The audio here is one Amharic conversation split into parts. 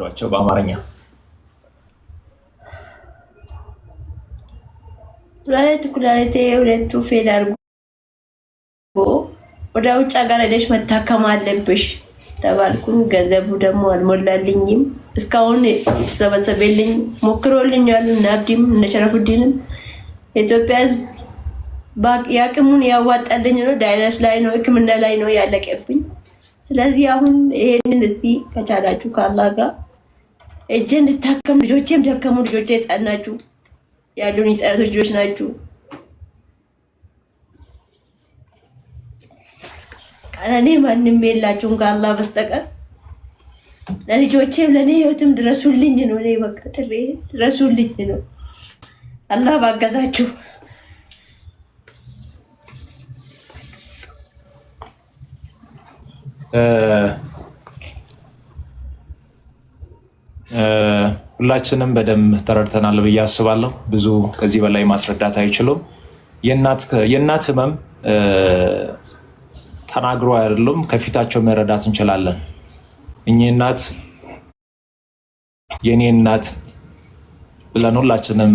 ሏቸው በአማርኛ ኩላሊቴ ሁለቱ ፌል አድርጎ ወደ ውጭ ሀገር ሄደሽ መታከም አለብሽ ተባልኩኝ። ገንዘቡ ደግሞ አልሞላልኝም። እስካሁን የተሰበሰበልኝ ሞክሮልኛል። ናብዲም እነሸረፉዲንም የኢትዮጵያ ሕዝብ ያቅሙን ያዋጣልኝ ነው። ዳይነስ ላይ ነው፣ ሕክምና ላይ ነው ያለቀብኝ። ስለዚህ አሁን ይሄንን እስቲ ከቻላችሁ ከአላህ ጋር እጄ እንድታከም፣ ልጆቼም ደከሙ። ልጆቼ ሕፃን ናችሁ፣ ያሉን የህፃናቶች ልጆች ናችሁ። ቀነኔ ማንም የላችሁም ከአላህ በስተቀር። ለልጆቼም ለእኔ ህይወትም ድረሱልኝ ነው። እኔ በቃ ጥሬ ድረሱልኝ ነው። አላህ ባገዛችሁ። ሁላችንም በደንብ ተረድተናል ብዬ አስባለሁ። ብዙ ከዚህ በላይ ማስረዳት አይችሉም። የእናት ህመም ተናግሮ አይደሉም፣ ከፊታቸው መረዳት እንችላለን። እኚህ እናት የኔ እናት ብለን ሁላችንም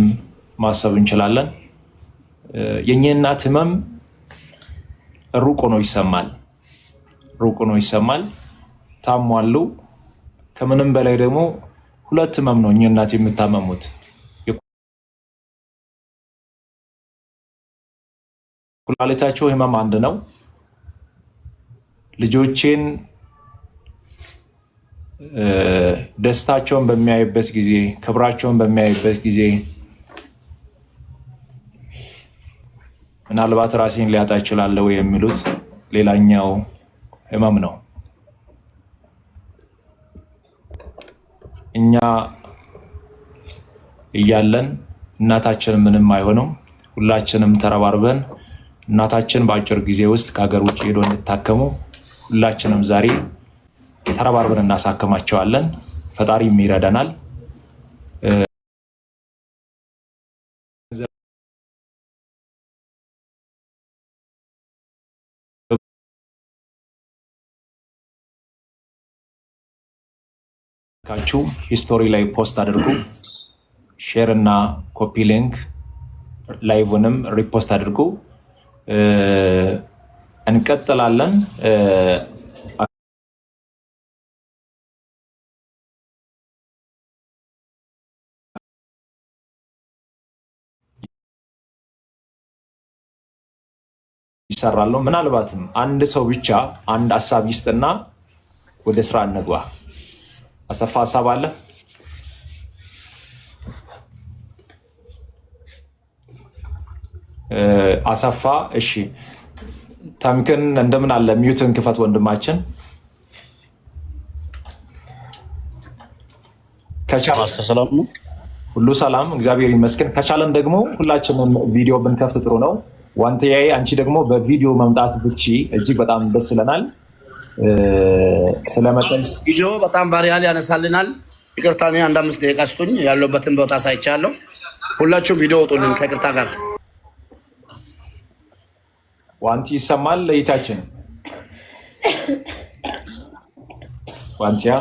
ማሰብ እንችላለን። የእኚህ እናት ህመም ሩቅ ሆኖ ይሰማል፣ ሩቅ ሆኖ ይሰማል። ታሟሉ። ከምንም በላይ ደግሞ ሁለት ህመም ነው እኚህ እናት የምታመሙት። ኩላሊታቸው ህመም አንድ ነው። ልጆቼን ደስታቸውን በሚያይበት ጊዜ፣ ክብራቸውን በሚያይበት ጊዜ ምናልባት ራሴን ሊያጣ እችላለሁ የሚሉት ሌላኛው ህመም ነው። እኛ እያለን እናታችን ምንም አይሆንም። ሁላችንም ተረባርበን እናታችን በአጭር ጊዜ ውስጥ ከሀገር ውጭ ሄዶ እንድታከሙ ሁላችንም ዛሬ ተረባርበን እናሳክማቸዋለን። ፈጣሪም ይረዳናል። ካችሁ ሂስቶሪ ላይ ፖስት አድርጉ። ሼር እና ኮፒ ሊንክ ላይቭንም ሪፖስት አድርጉ። እንቀጥላለን። ይሰራሉ። ምናልባትም አንድ ሰው ብቻ አንድ ሀሳብ ይስጥና ወደ ስራ እንግባ። አሰፋ ሀሳብ አለ? አሰፋ እሺ። ተምክን እንደምን አለ? ሚዩትን ክፈት ወንድማችን። ሰላም ነው? ሁሉ ሰላም እግዚአብሔር ይመስገን። ከቻለን ደግሞ ሁላችንም ቪዲዮ ብንከፍት ጥሩ ነው። ዋንትያዬ አንቺ ደግሞ በቪዲዮ መምጣት ብትሺ እጅግ በጣም ደስ ይለናል። ስለመጠን ቪዲዮ በጣም ባሪያል ያነሳልናል። ይቅርታ እኔ አንድ 5 ደቂቃ ስጡኝ። ያለበትን ቦታ ሳይቻለሁ። ሁላችሁም ቪዲዮ ወጡልን ከይቅርታ ጋር። ዋንቲ ይሰማል? ለይታችን ዋንቲያ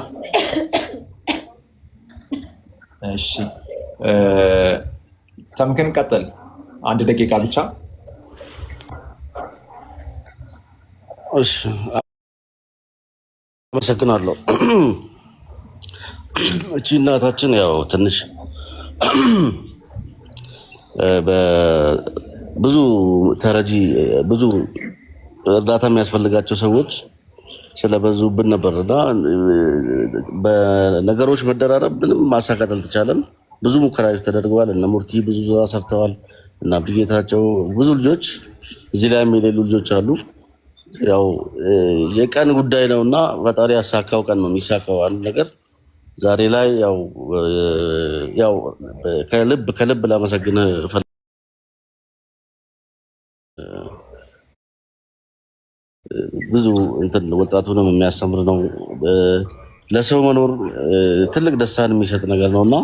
እሺ። ተምክን ቀጥል። 1 ደቂቃ ብቻ። እሺ አመሰግናለሁ። እቺ እናታችን ያው ትንሽ ብዙ ተረጂ ብዙ እርዳታ የሚያስፈልጋቸው ሰዎች ስለበዙብን ነበርና በነገሮች መደራረብ ምንም ማሳካት አልተቻለም። ብዙ ሙከራዎች ተደርገዋል። እነ ሙርቲ ብዙ ስራ ሰርተዋል እና ብጌታቸው ብዙ ልጆች እዚህ ላይ የሌሉ ልጆች አሉ። ያው የቀን ጉዳይ ነውና ፈጣሪ ያሳካው ቀን ነው የሚሳካው አንድ ነገር። ዛሬ ላይ ያው ከልብ ላመሰግንህ ብዙ እንትን ወጣቱንም የሚያስተምር ነው። ለሰው መኖር ትልቅ ደስታን የሚሰጥ ነገር ነውና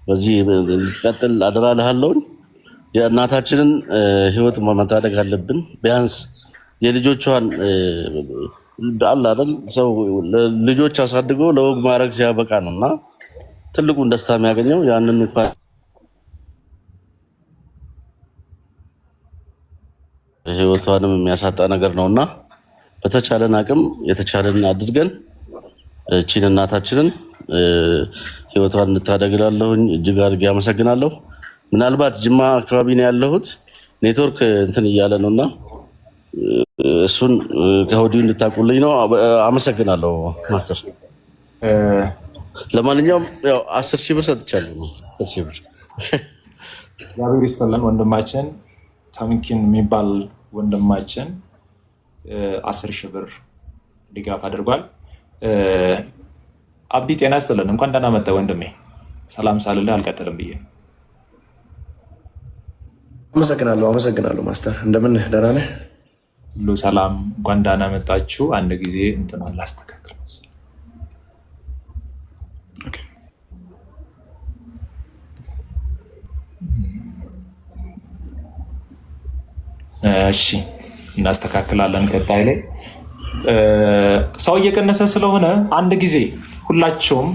በዚህ እንድትቀጥል አደራ እልሃለሁ። የእናታችንን ህይወት መታደግ አለብን። ቢያንስ የልጆቿን አለ አይደል ሰው ልጆች አሳድጎ ለወግ ማድረግ ሲያበቃ ነውና ትልቁን ደስታ የሚያገኘው ያንን እንኳን ህይወቷንም የሚያሳጣ ነገር ነውና በተቻለን አቅም የተቻለን አድርገን እቺን እናታችንን ህይወቷን እንታደግላለሁኝ። እጅግ አድርጌ አመሰግናለሁ። ምናልባት ጅማ አካባቢ ነው ያለሁት፣ ኔትወርክ እንትን እያለ ነውና እሱን ከወዲሁ እንድታቁልኝ ነው። አመሰግናለሁ ማስተር። ለማንኛውም ያው 10,000 ብር ሰጥቻለሁ። 10,000 ብር እግዚአብሔር ይስጥልን። ወንድማችን ተምኪን የሚባል ወንድማችን 10,000 ብር ድጋፍ አድርጓል። አቢ ጤና ይስጥልን። እንኳን ደህና መጣ ወንድሜ። ሰላም ሳልልህ አልቀጥልም ብዬ። አመሰግናለሁ ማስተር። እንደምን ደህና ነህ? ሁሉ ሰላም። እንኳን ደህና መጣችሁ። አንድ ጊዜ እንትኗን ላስተካክል። እሺ እናስተካክላለን። ቀጣይ ላይ ሰው እየቀነሰ ስለሆነ አንድ ጊዜ ሁላችሁም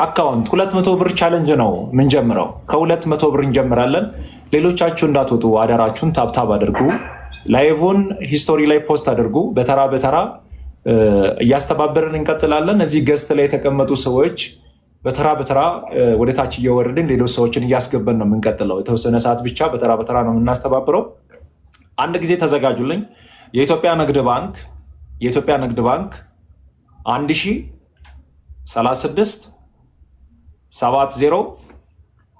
አካውንት 200 ብር ቻለንጅ ነው የምንጀምረው። ከ200 ብር እንጀምራለን። ሌሎቻችሁ እንዳትወጡ አደራችሁን። ታብታብ አድርጉ። ላይቭን ሂስቶሪ ላይ ፖስት አድርጉ። በተራ በተራ እያስተባበርን እንቀጥላለን። እዚህ ገስት ላይ የተቀመጡ ሰዎች በተራ በተራ ወደታች እየወረድን ሌሎች ሰዎችን እያስገበን ነው የምንቀጥለው። የተወሰነ ሰዓት ብቻ በተራ በተራ ነው የምናስተባብረው። አንድ ጊዜ ተዘጋጁልኝ። የኢትዮጵያ ንግድ ባንክ 1036 70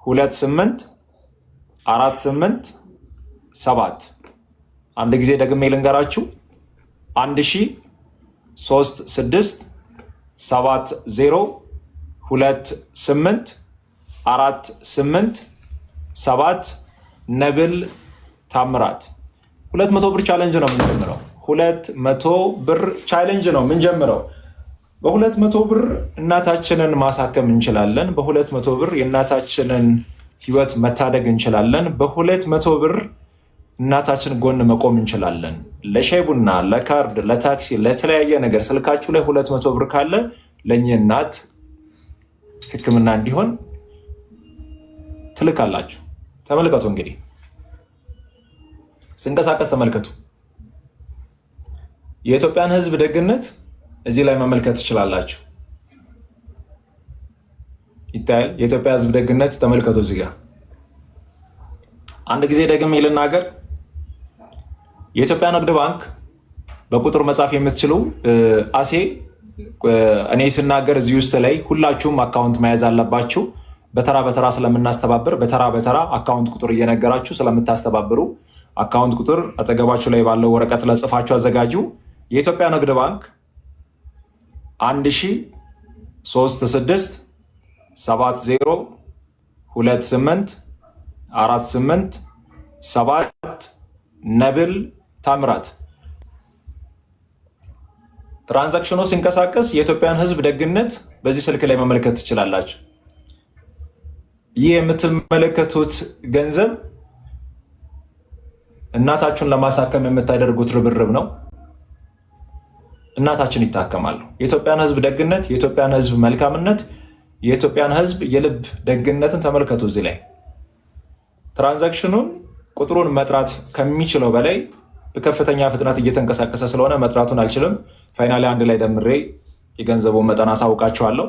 28 48 7 አንድ ጊዜ ደግሜ ልንገራችሁ 1036 70 28 48 7 ነብል ታምራት 200 ብር ቻሌንጅ ነው የምንጀምረው። 200 ብር ቻሌንጅ ነው የምንጀምረው። በ200 ብር እናታችንን ማሳከም እንችላለን። በ200 ብር የእናታችንን ህይወት መታደግ እንችላለን። በ200 ብር እናታችን ጎን መቆም እንችላለን። ለሻይ ቡና፣ ለካርድ፣ ለታክሲ፣ ለተለያየ ነገር ስልካችሁ ላይ 200 ብር ካለ ለእኚህ እናት ሕክምና እንዲሆን ትልካላችሁ። ተመልከቱ እንግዲህ ስንቀሳቀስ ተመልከቱ። የኢትዮጵያን ህዝብ ደግነት እዚህ ላይ መመልከት ትችላላችሁ። ይታያል። የኢትዮጵያ ህዝብ ደግነት ተመልከቱ እዚህ ጋር። አንድ ጊዜ ደግሜ ልናገር። የኢትዮጵያ ንግድ ባንክ በቁጥር መጻፍ የምትችሉ አሴ እኔ ስናገር እዚህ ውስጥ ላይ ሁላችሁም አካውንት መያዝ አለባችሁ። በተራ በተራ ስለምናስተባብር በተራ በተራ አካውንት ቁጥር እየነገራችሁ ስለምታስተባብሩ አካውንት ቁጥር አጠገባችሁ ላይ ባለው ወረቀት ላይ ጽፋችሁ አዘጋጁ። የኢትዮጵያ ንግድ ባንክ 1036 70 28 48 7 ነብል ታምራት። ትራንዛክሽኑ ሲንቀሳቀስ የኢትዮጵያን ህዝብ ደግነት በዚህ ስልክ ላይ መመልከት ትችላላችሁ። ይህ የምትመለከቱት ገንዘብ እናታችሁን ለማሳከም የምታደርጉት ርብርብ ነው። እናታችን ይታከማሉ። የኢትዮጵያን ህዝብ ደግነት፣ የኢትዮጵያን ህዝብ መልካምነት፣ የኢትዮጵያን ህዝብ የልብ ደግነትን ተመልከቱ። እዚህ ላይ ትራንዛክሽኑን ቁጥሩን መጥራት ከሚችለው በላይ በከፍተኛ ፍጥነት እየተንቀሳቀሰ ስለሆነ መጥራቱን አልችልም። ፋይናሊ አንድ ላይ ደምሬ የገንዘቡን መጠን አሳውቃችኋለሁ።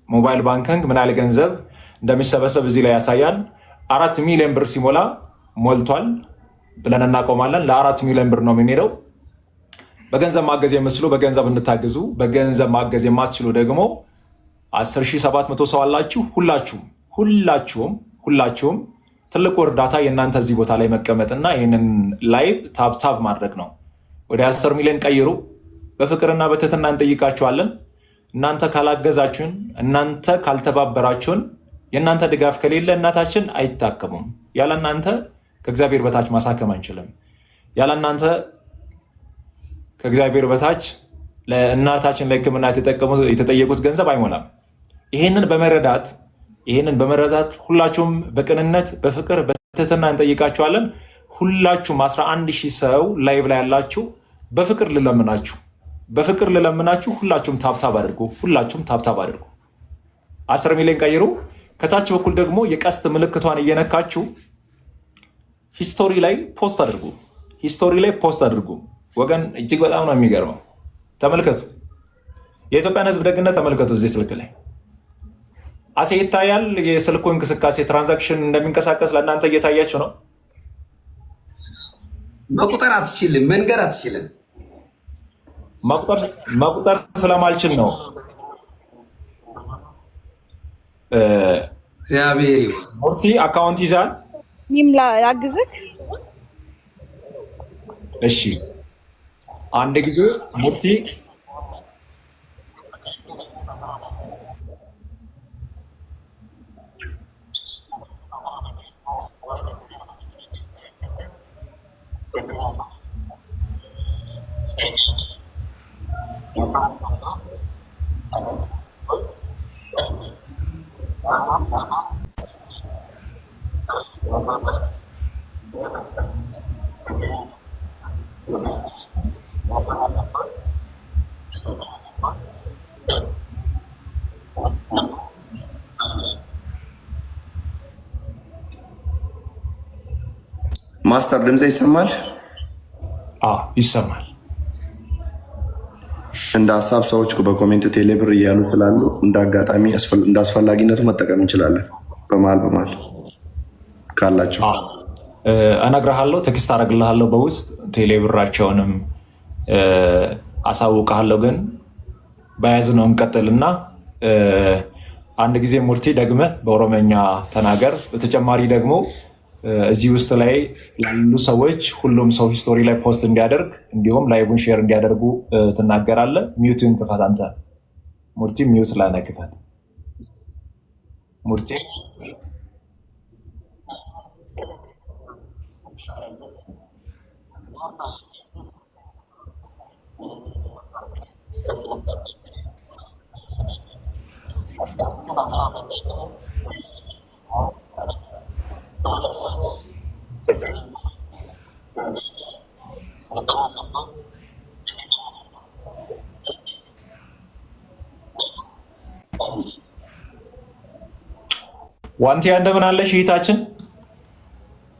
ሞባይል ባንኪንግ ምን ያህል ገንዘብ እንደሚሰበሰብ እዚህ ላይ ያሳያል። 4 ሚሊዮን ብር ሲሞላ ሞልቷል ብለን እናቆማለን። ለ4 ሚሊዮን ብር ነው የምንሄደው። በገንዘብ ማገዝ የምትችሉ በገንዘብ እንድታግዙ፣ በገንዘብ ማገዝ የማትችሉ ደግሞ 10,700 ሰው አላችሁ። ሁላችሁም ትልቁ እርዳታ የእናንተ እዚህ ቦታ ላይ መቀመጥና ይህንን ላይቭ ታብታብ ማድረግ ነው። ወደ 10 ሚሊዮን ቀይሩ። በፍቅርና በትህትና እንጠይቃችኋለን። እናንተ ካላገዛችሁን፣ እናንተ ካልተባበራችሁን፣ የእናንተ ድጋፍ ከሌለ እናታችን አይታከሙም። ያለ እናንተ ከእግዚአብሔር በታች ማሳከም አንችልም። ያለ እናንተ ከእግዚአብሔር በታች ለእናታችን ለሕክምና የተጠየቁት ገንዘብ አይሞላም። ይህንን በመረዳት ሁላችሁም በቅንነት በፍቅር በትህትና እንጠይቃችኋለን። ሁላችሁም 11,000 ሰው ላይቭ ላይ ያላችሁ በፍቅር ልለምናችሁ በፍቅር ልለምናችሁ ሁላችሁም ታብታብ አድርጉ። ሁላችሁም ታብታብ አድርጉ። 10 ሚሊዮን ቀይሩ። ከታች በኩል ደግሞ የቀስት ምልክቷን እየነካችሁ ሂስቶሪ ላይ ፖስት አድርጉ። ሂስቶሪ ላይ ፖስት አድርጉ። ወገን እጅግ በጣም ነው የሚገርመው። ተመልከቱ፣ የኢትዮጵያን ሕዝብ ደግነት ተመልከቱ። እዚህ ስልክ ላይ አሴ ይታያል። የስልኩ እንቅስቃሴ ትራንዛክሽን እንደሚንቀሳቀስ ለእናንተ እየታያችሁ ነው። መቁጠር አትችልም፣ መንገር አትችልም። መቁጠር ስለማልችል ነው። እግዚአብሔር ይሁን። ሙርቲ አካውንት ይዛል። እኔም ላግዝክ። እሺ አንድ ጊዜ ሙርቲ ማስተር ድምጼ ይሰማል? ይሰማል። እንደ ሀሳብ ሰዎች በኮሜንት ቴሌብር እያሉ ስላሉ እንደ አጋጣሚ እንደ አስፈላጊነቱ መጠቀም እንችላለን። በመሀል ካላቸው እነግርሃለሁ፣ ቴክስት አደርግልሃለሁ በውስጥ ቴሌብራቸውንም አሳውቅሃለሁ። ግን በያዝነው እንቀጥልና አንድ ጊዜ ሙርቲ ደግመህ በኦሮመኛ ተናገር። በተጨማሪ ደግሞ እዚህ ውስጥ ላይ ላሉ ሰዎች ሁሉም ሰው ሂስቶሪ ላይ ፖስት እንዲያደርግ እንዲሁም ላይቭን ሼር እንዲያደርጉ ትናገራለህ። ሚውትን ክፈት አንተ ሙርቲ፣ ሚውት ላይ ነህ፣ ክፈት ሙርቲ። ዋንቲያ እንደምን አለሽ እህታችን?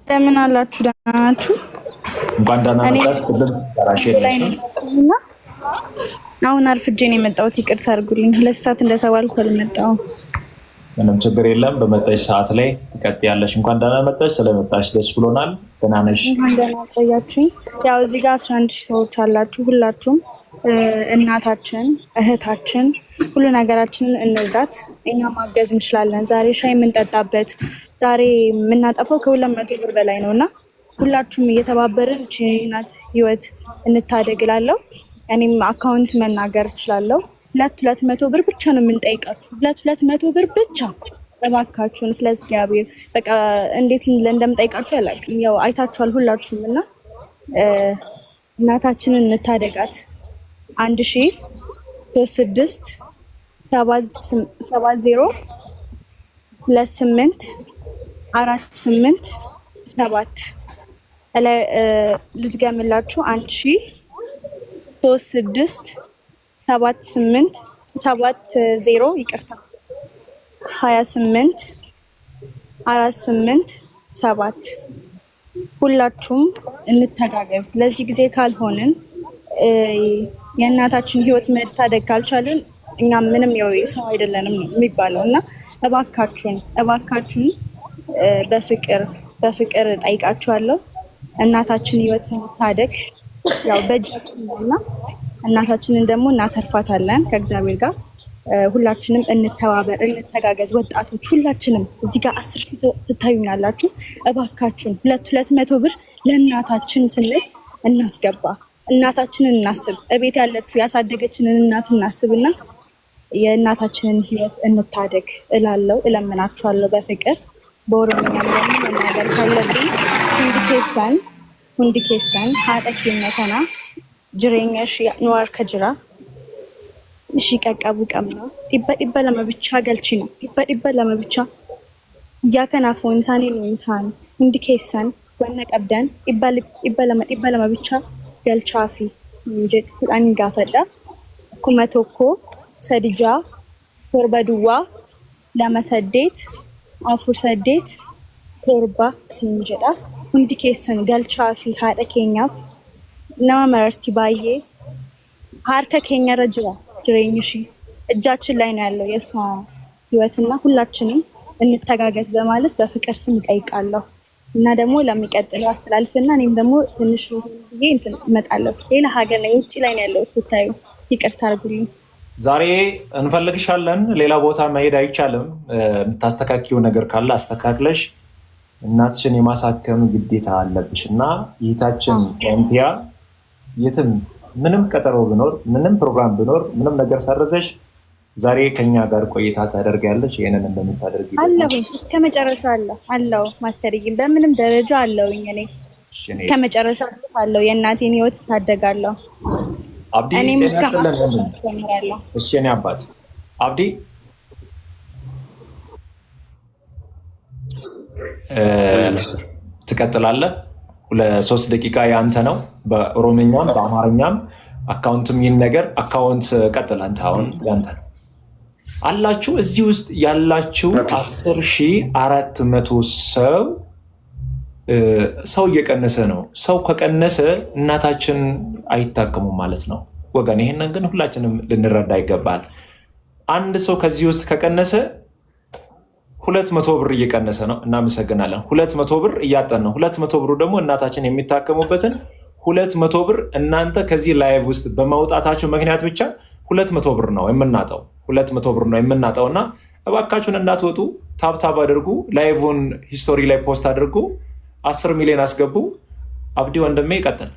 እንደምን አላችሁ? ደህና ናችሁ? እንኳን ደህና መጣሽ። ሁሉም ተራሽ የለሽ። አሁን አርፍጄ ነው የመጣሁት። ይቅርታ አድርጉልኝ። 2 ሰዓት እንደተባልኩ አልመጣሁም። ምንም ችግር የለም። በመጣሽ ሰዓት ላይ ትቀጥያለሽ። እንኳን ደህና መጣሽ። ስለመጣሽ ደስ ብሎናል። ደህና ነሽ? እንኳን ደህና ቆያችሁኝ። ያው እዚህ ጋር 11 ሺህ ሰዎች አላችሁ። ሁላችሁም እናታችን፣ እህታችን፣ ሁሉ ነገራችንን እንርዳት። እኛ ማገዝ እንችላለን። ዛሬ ሻይ የምንጠጣበት ዛሬ የምናጠፋው ከ200 ብር በላይ ነው እና ሁላችሁም እየተባበርን እናት ህይወት እንታደግላለሁ። እኔም አካውንት መናገር እችላለሁ። 200 ብር ብቻ ነው የምንጠይቃችሁ። 200 ብር ብቻ እባካችሁን። ስለ እግዚአብሔር በቃ እንዴት እንደምጠይቃችሁ አላውቅም። ያው አይታችኋል ሁላችሁም እና እናታችንን እንታደጋት። 1367 28 48 7 ልድገምላችሁ 1367 70 ይቅርታ 28 48 7 ሁላችሁም እንተጋገዝ። ለዚህ ጊዜ ካልሆንን የእናታችን ህይወት መታደግ ካልቻልን እኛም ምንም ሰው አይደለንም የሚባለው እና እባካችሁን በፍቅር ጠይቃችኋለሁ። እናታችን ህይወት እንታደግ። ያው በእጃችን ነውና እናታችንን ደግሞ እናተርፋታለን ከእግዚአብሔር ጋር። ሁላችንም እንተባበር፣ እንተጋገዝ። ወጣቶች ሁላችንም እዚህ ጋር 10 ሺህ ትታዩኛላችሁ። እባካችሁን 200 ብር ለእናታችን ስንል እናስገባ። እናታችንን እናስብ። እቤት ያለችው ያሳደገችንን እናት እናስብና የእናታችንን ህይወት እንታደግ እለምናችኋለሁ በፍቅር። በኦሮምኛ ደግሞ መናገር ካለብኝ ሁንዲ ኬሰን ሀጠኪነተና ጅሬኛሽ ኑዋር ከጅራ እሺ ቀቀቡ ቀምና ዲባ ለመብቻ ገልቺ ነው ዲባ ለመብቻ ያከና ፎንታኔ ነው እንታን ሁንዲ ኬሰን ወነ ቀብደን ዲባ ለመብቻ ገልቻፊ injet fudhanii gaafadha. 1,000 sadijaa torba duwwaa 2 8 4 8 torba siin jedha. Hundi keessan galchaa fi haadha keenyaaf nama mararti baay'ee harka keenyarra jira jireenyi ishii እጃችን ላይ ነው ያለው የሷ ህይወትና ሁላችንም እንተጋገዝ በማለት በፍቅር ስም ጠይቃለሁ እና ደግሞ ለሚቀጥለው አስተላልፍና እኔም ደግሞ ትንሽ ጊዜ እመጣለሁ። ሌላ ሀገር ላይ ውጪ ላይ ነው ያለው ትታዩ ይቅርታ አድርጉልኝ። ዛሬ እንፈልግሻለን። ሌላ ቦታ መሄድ አይቻልም። የምታስተካክዪው ነገር ካለ አስተካክለሽ እናትሽን የማሳከም ግዴታ አለብሽ እና ይታችን እንቲያ የትም ምንም ቀጠሮ ቢኖር ምንም ፕሮግራም ቢኖር ምንም ነገር ሰርዘሽ ዛሬ ከኛ ጋር ቆይታ ታደርጋለች። ይሄንን እንደምታደርጊ አለሁ እስከ መጨረሻ አለሁ ማስተርይም በምንም ደረጃ አለሁኝ እኔ እስከ መጨረሻ አለሁ የእናቴን ህይወት ታደጋለሁ። አብዲ እኔም እሺ እኔ አባት አብዲ ትቀጥላለህ። 2-3 ደቂቃ ያንተ ነው። በኦሮምኛም በአማርኛም አካውንትም ይህን ነገር አካውንት ቀጥል አንተ አሁን ያንተ ነው። አላችሁ እዚህ ውስጥ ያላችሁ 10,400 ሰው እየቀነሰ ነው። ሰው ከቀነሰ እናታችን አይታከሙም ማለት ነው ወገን። ይሄንን ግን ሁላችንም ልንረዳ ይገባል። አንድ ሰው ከዚህ ውስጥ ከቀነሰ 200 ብር እየቀነሰ ነው። እናመሰግናለን። 200 ብር እያጠን ነው። 200 ብሩ ደግሞ እናታችን የሚታከሙበትን 200 ብር እናንተ ከዚህ ላይቭ ውስጥ በመውጣታችሁ ምክንያት ብቻ 200 ብር ነው የምናጣው። 200 ብር ነው የምናጣው እና እባካችሁን እንዳትወጡ፣ ታብታብ አድርጉ፣ ላይቭን ሂስቶሪ ላይ ፖስት አድርጉ፣ 10 ሚሊዮን አስገቡ። አብዲ ወንድሜ ይቀጥል።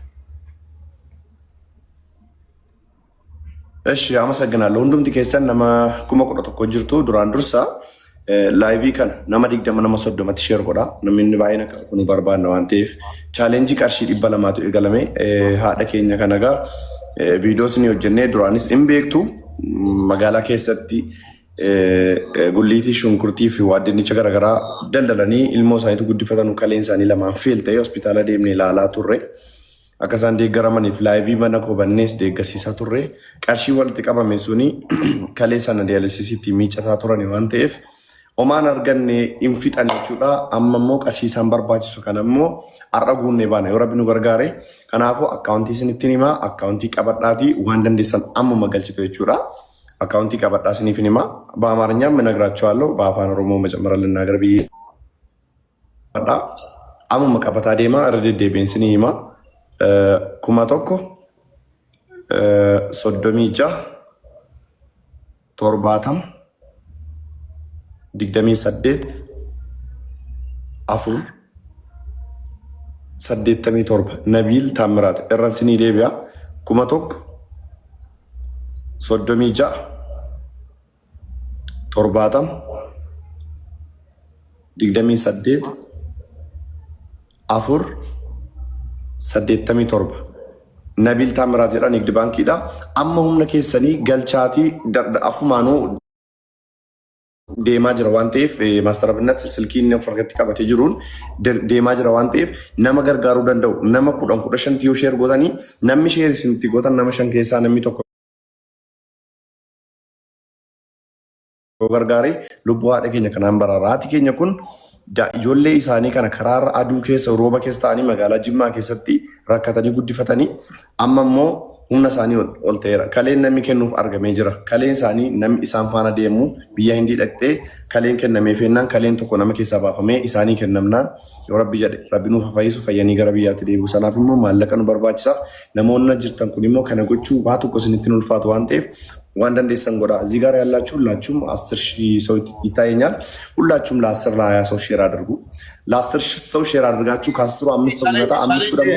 እሺ አመሰግናለሁ። ሁንዱምቲ ኬሰን ነማ ኩማ ቁረቶኮ ጅርቱ ዱራን ዱርሳ ላይቪ ከነ ነማ ዲግደመ ነማ ሶዶመት ሼር ጎዳ ነሚን ባይነ ከፉኑ በርባን ነው አንቴፍ ቻሌንጂ ቀርሺ ዲበለማቱ እገለሜ ሃደ ኬኛ ከነጋ ቪዲዮስኒ ወጀኔ ዱራኒስ ኢምቤክቱ መጋላ ኬሰቲ ጉሊቲ ሹንኩርቲ ፊ ዋድኒቸ ገረገራ ደልደለኒ ኢልሞ ሳይቱ ጉዲፈተኑ ከሌንሳኒ ለማን ፌልተ ሆስፒታል ደምኒ ላላ ቱሬ akkasaan deeggaramaniif laayivii mana kobannees deeggarsiisaa turre qarshii walitti qabame suni kalee sana diyaalisiisitti miicataa turani waan ta'eef omaan arganne hin fixan jechuudha. Amma immoo qarshii isaan barbaachisu kan ammoo har'a guunnee baana yoo rabbi nu gargaare. Kanaafuu akkaawuntii isinittiin himaa akkaawuntii qabadhaatii waan dandeessan ammuma galchitu jechuudha. Akkaawuntii qabadhaa isiniifin himaa በአማርኛም እነግራቸዋለሁ በአፋን ኦሮሞ መጨመር ልናገር ብዬ አሙመ ቀበታ ዴማ ረደዴቤን ስኒ himaa 1,000 30 70 28 4 87 ነቢል ታምራት እረንስኒ ዴቢያ 1,000 30 70 28 4 87 ነቢል ታምራት jedha ንግድ ባንኪidha. amma humna keessanii galchaatii afumaanuu deemaa jira waan ta'eef maastarabinnat silkiin fargatti qabatee jiruun deemaa jira waan ta'eef nama gargaaruu danda'u nama 10-15 yoo sheer gootanii namni sheer isinitti gootan nama 5 keessaa namni tokko gargaaree lubbuu haadha keenya kanaan baraara. Haati keenya kun ijoollee isaanii kana karaarra aduu keessa rooba keessa ta'anii magaalaa Jimmaa keessatti rakkatanii guddifatanii amma immoo humna isaanii ol ta'eera. Kaleen namni kennuuf argamee jira. Kaleen isaanii namni isaan faana deemu biyya Hindii dhaqxee kaleen kennamee feennaan kaleen tokko nama keessaa baafamee isaanii kennamnaan yoo rabbi jedhe rabbi nuuf fayyisu fayyanii gara biyyaatti deebi'u. Sanaaf immoo maallaqa nu barbaachisa. Namoonni jirtan kun immoo kana gochuu waa tokko isinitti nu ulfaatu waan ta'eef waan dandeessan godha. እዚህ ጋር ያላችሁ ሁላችሁም 10,000 ሰው ይታየኛል። ሁላችሁም ለ10 ለ20 ሰው ሼር አድርጉ። ለ10 ሰው ሼር አድርጋችሁ ከ10 5 ሰው ይመጣ 5 ደግሞ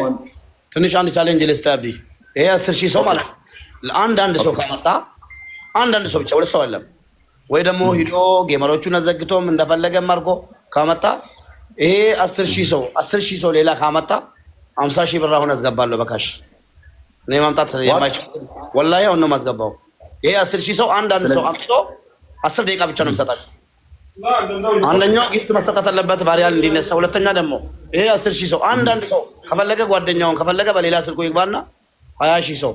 ትንሽ አንድ ቻሌንጅ ልስታቢ ይሄ 10,000 ሰው ማለት አንድ ሰው ካመጣ አንድ ሰው ብቻ ሁለት ሰው አይደለም ወይ ደግሞ ሂዶ ጌመሮቹን አዘግቶም እንደፈለገም አድርጎ ካመጣ ይሄ 10,000 ሰው ሌላ ካመጣ 50,000 ብር አሁን አስገባለሁ በካሽ እኔ ማምጣት የማይችል ወላሂ አሁን ነው ማስገባው። ይሄ 10,000 ሰው አንድ ሰው አምጥቶ 10 ደቂቃ ብቻ ነው የምሰጣቸው። አንደኛው ጊፍት መሰጠት አለበት ባሪያል እንዲነሳ። ሁለተኛ ደግሞ ይሄ 10,000 ሰው አንድ ሰው ከፈለገ ጓደኛውን ከፈለገ በሌላ ስልኩ ይግባና 20,000 ሰው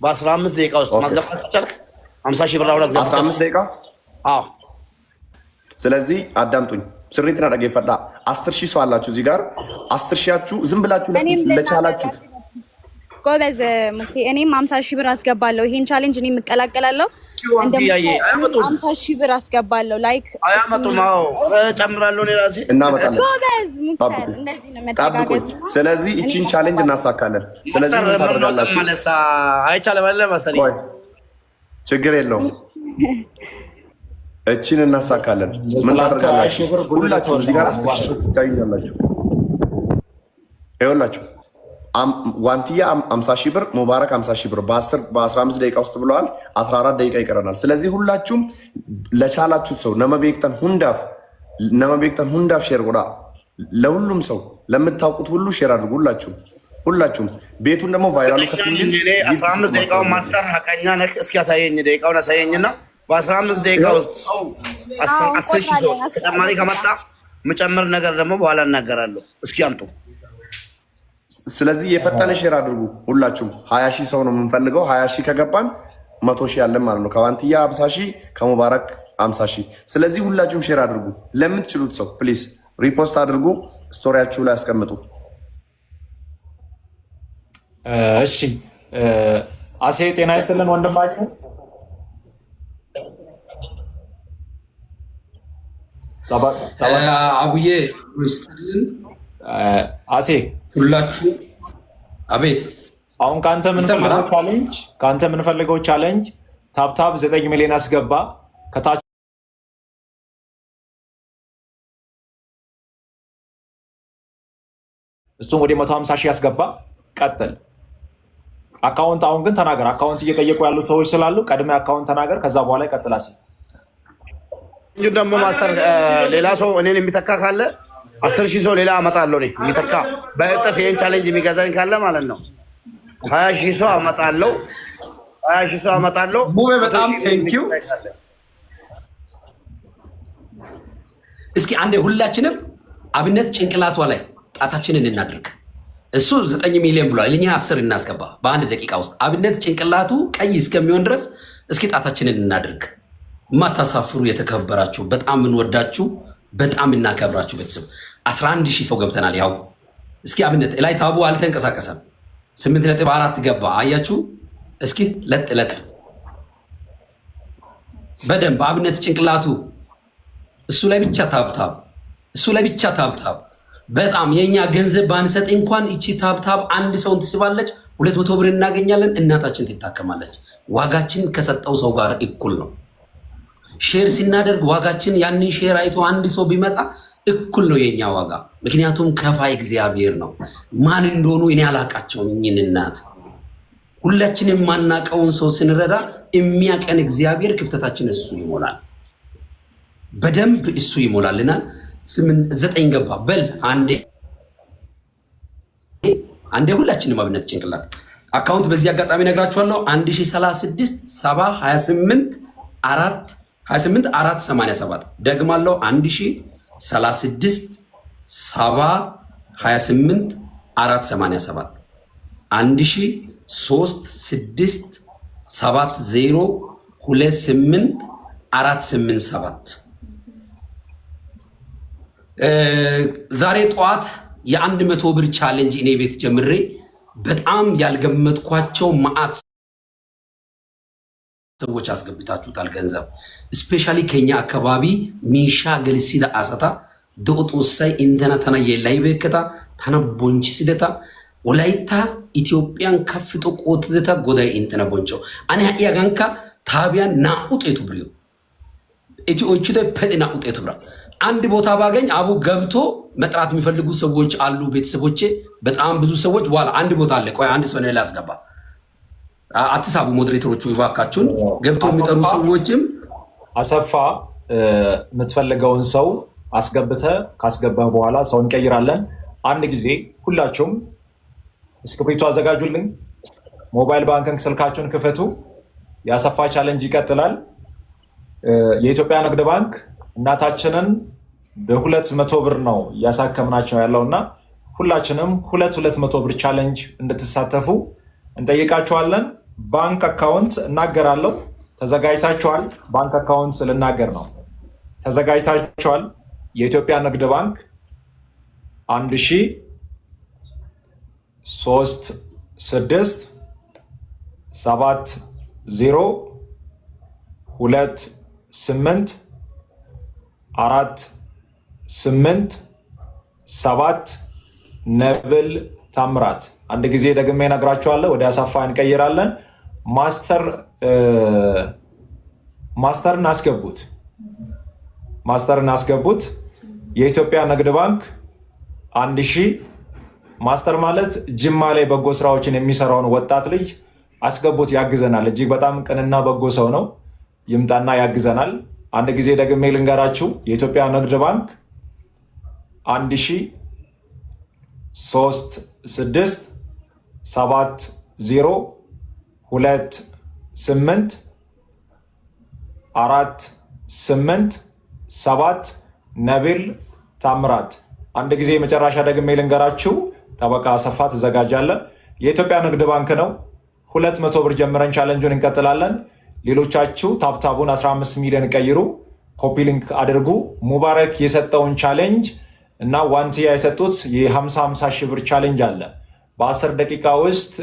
በ15 ደቂቃ ውስጥ ማስገባት ይቻላል። 50 ሺህ ብር አሁን አስገብቻለሁ። 15 ደቂቃ? አዎ። ስለዚህ አዳምጡኝ። ስሪት ነው ደገ ፈዳ 10 ሺህ ሰው አላችሁ እዚህ ጋር 10 ሺያችሁ ዝም ብላችሁ ለቻላችሁት ጎበዝ ሙኬ እኔም 50 ሺህ ብር አስገባለሁ። ይሄን ቻሌንጅ እኔ የምቀላቀላለሁ። እንደውም 50 ሺህ ብር አስገባለሁ። ላይክ አያመጡም። አዎ እጨምራለሁ እኔ ራሴ። እናመጣለን። ጎበዝ ሙኬ እንደዚህ ነው መተጋገዝ። ስለዚህ እቺን ቻሌንጅ እናሳካለን። ስለዚህ ምን ታደርጋላችሁ? አይቻልም አይደል መሰለኝ። ችግር የለውም። እቺን እናሳካለን። ምን ታደርጋላችሁ? ሁላችሁም እዚህ ጋር 10 ሺህ ሰው ትታዩኛላችሁ። ይኸውላችሁ ዋንቲያ 50 ሺህ ብር፣ ሙባረክ 50 ሺህ ብር በ15 ደቂቃ ውስጥ ብለዋል። 14 ደቂቃ ይቀረናል። ስለዚህ ሁላችሁም ለቻላችሁት ሰው ነመቤክተን ሁንዳፍ ሼር ጎዳ ለሁሉም ሰው ለምታውቁት ሁሉ ሼር አድርጉ። ሁላችሁም ቤቱን ደግሞ ቫይራሉ ከፍልኝ። 15 ደቂቃውን ማስተር ሀቀኛ ነህ። እስኪ ያሳየኝ፣ ደቂቃውን ያሳየኝና በ15 ደቂቃ ውስጥ ሰው 10 ሺህ ሰው ተጨማሪ ከመጣ የምጨምር ነገር ደግሞ በኋላ እናገራለሁ። እስኪ አምጡ። ስለዚህ የፈጠነ ሼር አድርጉ ሁላችሁም። 20 ሺህ ሰው ነው የምንፈልገው። 20 ሺህ ከገባን 100 ሺህ ያለን ማለት ነው። ከዋንትያ 50 ሺህ ከሙባረክ 50 ሺህ። ስለዚህ ሁላችሁም ሼር አድርጉ። ለምትችሉት ሰው ፕሊዝ ሪፖስት አድርጉ፣ ስቶሪያችሁ ላይ አስቀምጡ። እሺ አሴ ጤና ይስጥልን ወንድማችን። አቡዬ ይስጥልን። አሴ ሁላችሁ አቤት። አሁን ከአንተ የምንፈልገው ቻሌንጅ ታብታብ 9 ሚሊዮን አስገባ። ከታች እሱም ወደ 150 ሺህ ያስገባ። ቀጥል። አካውንት አሁን ግን ተናገር። አካውንት እየጠየቁ ያሉ ሰዎች ስላሉ ቀድሜ አካውንት ተናገር። ከዛ በኋላ ይቀጥል። አሴ እንጂ ደግሞ ማስተር ሌላ ሰው እኔን የሚተካ ካለ 10 ሺህ ሰው ሌላ አመጣለሁ። እኔ የሚተካ በእጥፍ ይሄን ቻሌንጅ የሚገዛኝ ካለ ማለት ነው 20 ሺህ ሰው አመጣለሁ። 20 ሺህ ሰው አመጣለሁ። ሙቤ በጣም ቴንኪው። እስኪ አንዴ ሁላችንም አብነት ጭንቅላቷ ላይ ጣታችንን እናድርግ። እሱ 9 ሚሊዮን ብሏል። እኛ 10 እናስገባ በአንድ ደቂቃ ውስጥ። አብነት ጭንቅላቱ ቀይ እስከሚሆን ድረስ እስኪ ጣታችንን እናድርግ። ማታሳፍሩ የተከበራችሁ በጣም እንወዳችሁ በጣም እናከብራችሁ ቤተሰብ 11 ሺህ ሰው ገብተናል። ያው እስኪ አብነት ላይ ታቡ አልተንቀሳቀሰም። 8.4 ገባ። አያችሁ እስኪ ለጥ በደንብ አብነት ጭንቅላቱ እሱ ላይ ብቻ ታብታብ በጣም የኛ ገንዘብ ባንሰጥ እንኳን እቺ ታብታብ አንድ ሰውን ትስባለች። 200 ብር እናገኛለን። እናታችን ትታከማለች። ዋጋችን ከሰጠው ሰው ጋር እኩል ነው። ሼር ሲናደርግ ዋጋችን ያንን ሼር አይቶ አንድ ሰው ቢመጣ እኩል ነው የኛ ዋጋ። ምክንያቱም ከፋይ እግዚአብሔር ነው። ማን እንደሆኑ እኔ አላቃቸውም። እኚህን እናት ሁላችንም የማናቀውን ሰው ስንረዳ የሚያቀን እግዚአብሔር ክፍተታችን እሱ ይሞላል፣ በደንብ እሱ ይሞላልናል። 9 ገባ። በል አንዴ ሁላችንም አብነት ጭንቅላት አካውንት በዚህ አጋጣሚ ነግራችኋለሁ። 1036 7 28 487 ደግማለሁ። 1036 7 28 487 1036 70 28 487 ዛሬ ጠዋት የ100 ብር ቻሌንጅ እኔ ቤት ጀምሬ በጣም ያልገመትኳቸው መዓት ሰዎች አስገብታችሁታል ገንዘብ። ስፔሻሊ ከኛ አካባቢ ሚሻ ገልሲዳ አሰታ ዶጦሳይ ኢንተና ተና የላይ በከታ ተና ቦንቺ ሲደታ ወላይታ ኢትዮጵያን ከፍቶ ቆትደታ ጎዳይ ኢንተና ቦንቾ አኔ ያጋንካ ታቢያን ናኡጤቱ ብሪዮ ኢትዮቹ ደ ፐዲና ኡጤቱ ብራ አንድ ቦታ ባገኝ አቡ ገብቶ መጥራት የሚፈልጉ ሰዎች አሉ። ቤተሰቦቼ በጣም ብዙ ሰዎች በኋላ አንድ ቦታ አለ። ቆይ አንድ ሰው ነው ላስገባ። አትሳቡ ሞዴሬተሮቹ ይባካችሁን። ገብቶ የሚጠሩ ሰዎችም አሰፋ የምትፈልገውን ሰው አስገብተ ካስገባህ በኋላ ሰው እንቀይራለን። አንድ ጊዜ ሁላችሁም እስክሪብቶ አዘጋጁልኝ። ሞባይል ባንኪንግ ስልካችሁን ክፈቱ። የአሰፋ ቻሌንጅ ይቀጥላል። የኢትዮጵያ ንግድ ባንክ እናታችንን በ200 ብር ነው እያሳከምናቸው ያለውና ሁላችንም 200 ብር ቻሌንጅ እንድትሳተፉ እንጠይቃችኋለን። ባንክ አካውንት እናገራለሁ። ተዘጋጅታችኋል? ባንክ አካውንት ልናገር ነው። ተዘጋጅታችኋል? የኢትዮጵያ ንግድ ባንክ 13602848 ነብል ታምራት። አንድ ጊዜ ደግሜ እነግራችኋለሁ። ወደ አሳፋ እንቀይራለን። ማስተርን አስገቡት። የኢትዮጵያ ንግድ ባንክ 1000 ማስተር ማለት ጅማ ላይ በጎ ስራዎችን የሚሰራውን ወጣት ልጅ አስገቡት። ያግዘናል። እጅግ በጣም ቅንና በጎ ሰው ነው። ይምጣና ያግዘናል። አንድ ጊዜ ደግሜ ልንገራችሁ። የኢትዮጵያ ንግድ ባንክ 13602848 ነቢል ታምራት። አንድ ጊዜ መጨረሻ ደግሜ ልንገራችሁ። ጠበቃ አሰፋ ትዘጋጃለ። የኢትዮጵያ ንግድ ባንክ ነው። 200 ብር ጀምረን ቻለንጁን እንቀጥላለን። ሌሎቻችሁ ታብታቡን 15 ሚሊዮን ቀይሩ፣ ኮፒ ሊንክ አድርጉ። ሙባረክ የሰጠውን ቻሌንጅ እና ዋንቲያ የሰጡት የ50 ሺህ ብር ቻሌንጅ አለ። በ10 ደቂቃ ውስጥ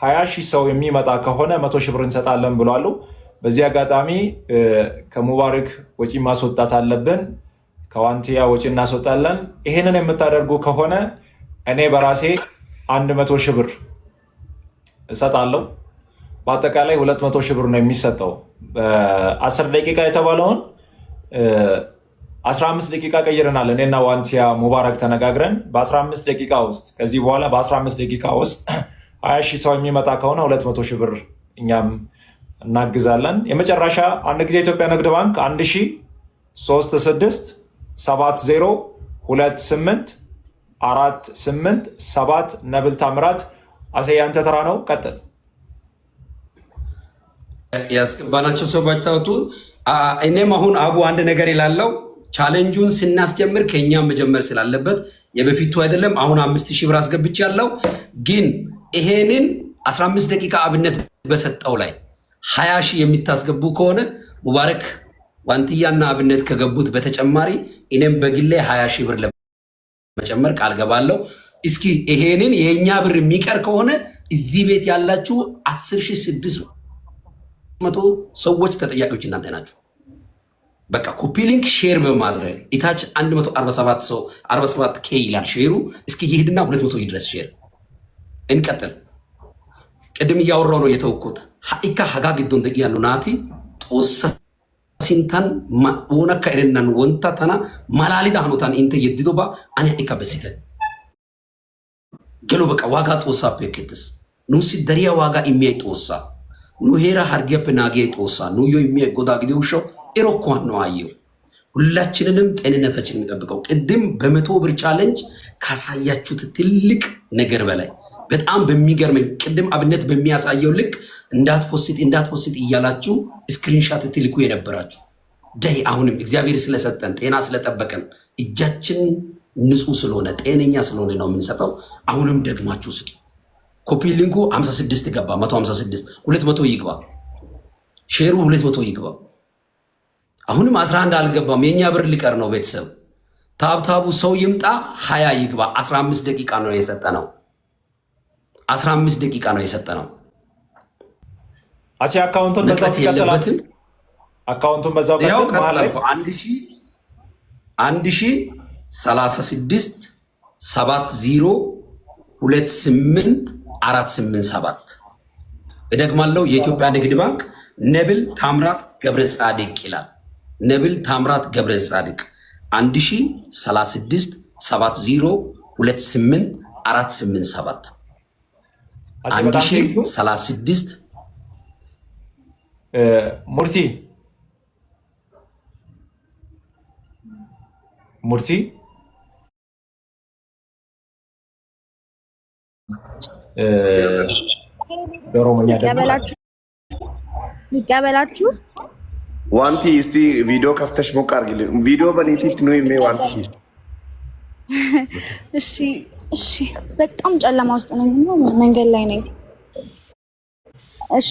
20 ሺህ ሰው የሚመጣ ከሆነ 100 ሺህ ብር እንሰጣለን ብሏሉ። በዚህ አጋጣሚ ከሙባረክ ወጪ ማስወጣት አለብን። ከዋንቲያ ወጪ እናስወጣለን። ይሄንን የምታደርጉ ከሆነ እኔ በራሴ 100 ሺህ ብር እሰጣለሁ። በአጠቃላይ 200 ሺህ ብር ነው የሚሰጠው። በ10 ደቂቃ የተባለውን 15 ደቂቃ ቀይረናል። እኔና ዋንቲያ ሙባረክ ተነጋግረን በ15 ደቂቃ ውስጥ ከዚህ በኋላ በ15 ደቂቃ ውስጥ 20 ሺህ ሰው የሚመጣ ከሆነ 200 ሺህ ብር እኛም እናግዛለን። የመጨረሻ አንድ ጊዜ ኢትዮጵያ ንግድ ባንክ 1360702848 ነብል ታምራት። አሰያንተ ተራ ነው። ቀጥል። ያስገባናቸው ሰው ባታወጡ። እኔም አሁን አቡ አንድ ነገር ይላለው። ቻሌንጁን ስናስጀምር ከኛ መጀመር ስላለበት የበፊቱ አይደለም። አሁን 5000 ብር አስገብቻለሁ። ግን ይሄንን 15 ደቂቃ አብነት በሰጠው ላይ 20 ሺህ የሚታስገቡ ከሆነ ሙባረክ ዋንትያና አብነት ከገቡት በተጨማሪ እኔም በግሌ 20 ሺህ ብር ለመጨመር ቃል ገባለሁ። እስኪ ይሄንን የኛ ብር የሚቀር ከሆነ እዚህ ቤት ያላችሁ 10600 ሰዎች ተጠያቂዎች እናንተ ናችሁ። በቃ ኮፒ ሊንክ ሼር በማድረግ ኢታች 147 ሰው 47 ኬ ይላል ሼሩ። እስኪ ይሄድና 200 ይድረስ ሼር። እንቀጥል። ቅድም እያወራው ነው የተወኩት ሀኢካ ሀጋ ግዶን ደቂያኑ ናቲ ጦሰ ሲንታን ወነካ ኤረናን ወንታ ተና ማላሊዳ ሆኖታን ኢንተ የድዶባ አኔ ሀኢካ በሲተን ገሎ በቃ ዋጋ ጦሳ ፔኬትስ ኑሲ ደሪያ ዋጋ የሚያይ ጦሳ ኑ ሄራ ሀርጌፕ ናጌ ጦሳ ኑዮ የሚያይ ጎዳ ግዲው ሾው ኤሮኳን ነው አየው። ሁላችንንም ጤንነታችን የሚጠብቀው ቅድም በ100 ብር ቻሌንጅ ካሳያችሁት ትልቅ ነገር በላይ በጣም በሚገርመኝ ቅድም አብነት በሚያሳየው ልክ እንዳትፖስት እያላችሁ ስክሪንሻት ትልኩ የነበራችሁ ዳይ አሁንም እግዚአብሔር ስለሰጠን ጤና ስለጠበቀን እጃችን ንጹህ ስለሆነ ጤነኛ ስለሆነ ነው የምንሰጠው። አሁንም ደግማችሁ ስጡ። ኮፒ ሊንኩ 56 ገባ፣ 156 200 ይግባ፣ ሼሩ 200 ይግባ። አሁንም 11 አልገባም። የኛ ብር ሊቀር ነው። ቤተሰብ ታብታቡ ሰው ይምጣ፣ 20 ይግባ። 15 ደቂቃ ነው የሰጠነው። 15 ደቂቃ ነው የሰጠነው። አሲ አካውንቱን በዛው ተከታተላችሁ። አካውንቱን በዛው ተከታተላችሁ። 1036 7028487 እደግማለሁ። የኢትዮጵያ ንግድ ባንክ ነብል ታምራት ገብረ ጻድቅ ይላል። ነብል ታምራት ገብረ ጻድቅ 1036 7028487 1036 ሙርሲ በኦሮሞኛ ይቀበላችሁ። ዋንቲ እስቲ ቪዲዮ ከፍተሽ ሞቅ አድርጊልኝ። ቪዲዮ በኔቲት ነው የሚይ ዋንቲ። እሺ፣ በጣም ጨለማ ውስጥ ነኝ እና መንገድ ላይ ነኝ። እሺ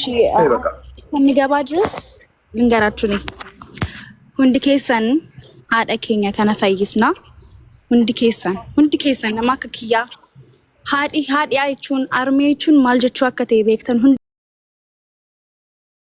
ከሚገባ ድረስ ልንገራችሁ ነኝ ሁንድ ኬሰን አደ ኬኛ ከነፈይስና ሁንድ ኬሰን ነማከኪያ ሃዲ አይቹን አርሜቹን ማልጀቹ አከተ ቤክተን